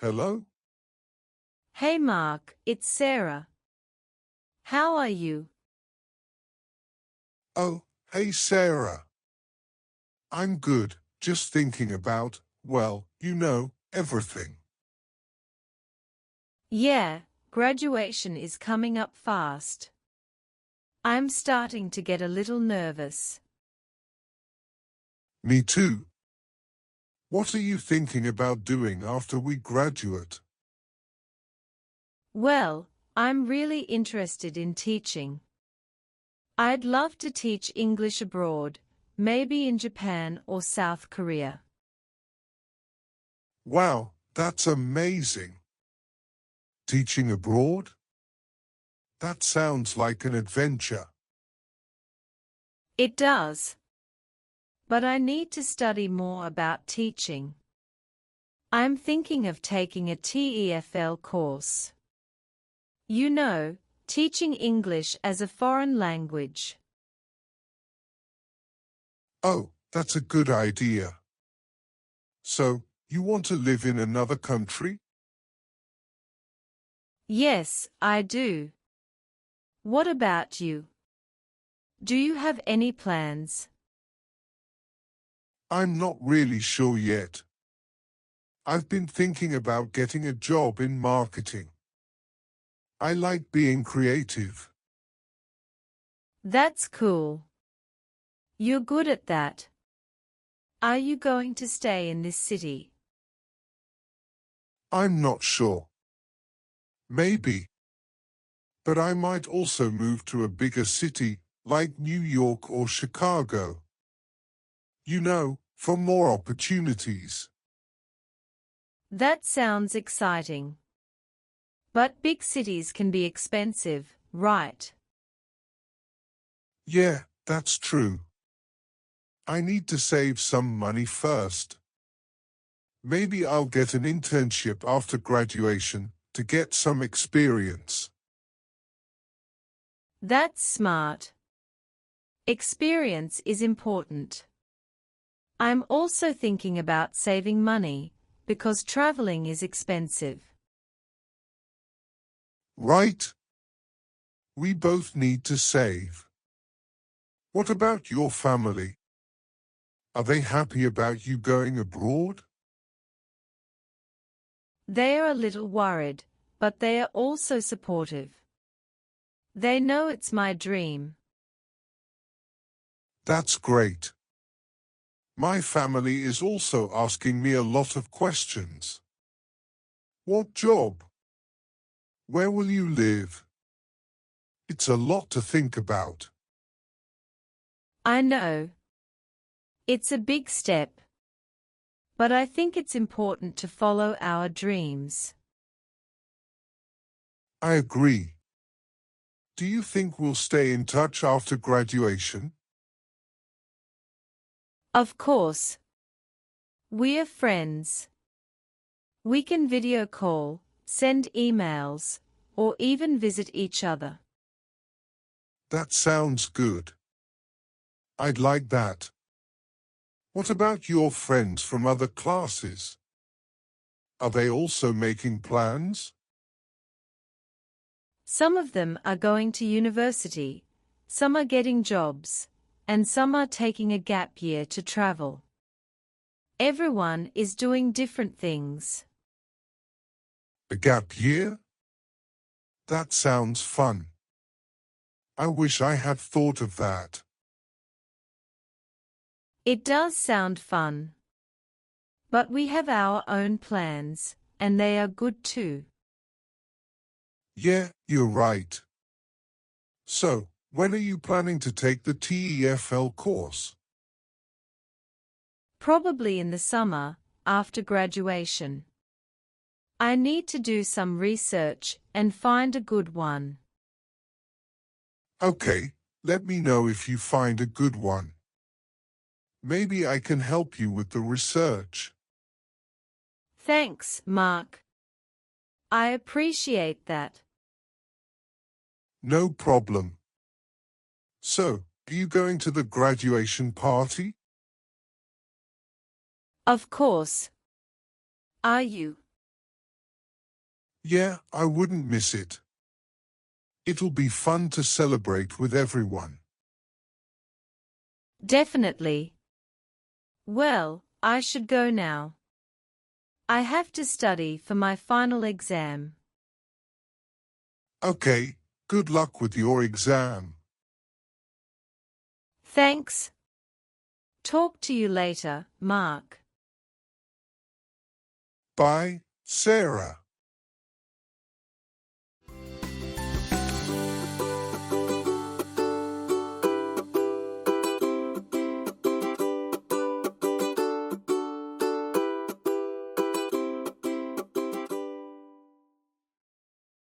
Hello? Hey Mark, it's Sarah. How are you? Oh, hey Sarah. I'm good, just thinking about, well, everything. Yeah, graduation is coming up fast. I'm starting to get a little nervous. Me too. What are you thinking about doing after we graduate? Well, I'm really interested in teaching. I'd love to teach English abroad, maybe in Japan or South Korea. Wow, that's amazing. Teaching abroad? That sounds like an adventure. It does. But I need to study more about teaching. I'm thinking of taking a TEFL course. You know, teaching English as a foreign language. Oh, that's a good idea. So, you want to live in another country? Yes, I do. What about you? Do you have any plans? I'm not really sure yet. I've been thinking about getting a job in marketing. I like being creative. That's cool. You're good at that. Are you going to stay in this city? I'm not sure. Maybe. But I might also move to a bigger city, like New York or Chicago. For more opportunities. That sounds exciting. But big cities can be expensive, right? Yeah, that's true. I need to save some money first. Maybe I'll get an internship after graduation to get some experience. That's smart. Experience is important. I'm also thinking about saving money, because traveling is expensive. Right? We both need to save. What about your family? Are they happy about you going abroad? They are a little worried, but they are also supportive. They know it's my dream. That's great. My family is also asking me a lot of questions. What job? Where will you live? It's a lot to think about. I know. It's a big step. But I think it's important to follow our dreams. I agree. Do you think we'll stay in touch after graduation? Of course. We are friends. We can video call, send emails, or even visit each other. That sounds good. I'd like that. What about your friends from other classes? Are they also making plans? Some of them are going to university, some are getting jobs, and some are taking a gap year to travel. Everyone is doing different things. A gap year? That sounds fun. I wish I had thought of that. It does sound fun. But we have our own plans, and they are good too. Yeah, you're right. So, when are you planning to take the TEFL course? Probably in the summer, after graduation. I need to do some research and find a good one. Okay, let me know if you find a good one. Maybe I can help you with the research. Thanks, Mark. I appreciate that. No problem. So, are you going to the graduation party? Of course. Are you? Yeah, I wouldn't miss it. It'll be fun to celebrate with everyone. Definitely. Well, I should go now. I have to study for my final exam. Okay, good luck with your exam. Thanks. Talk to you later, Mark. Bye, Sarah.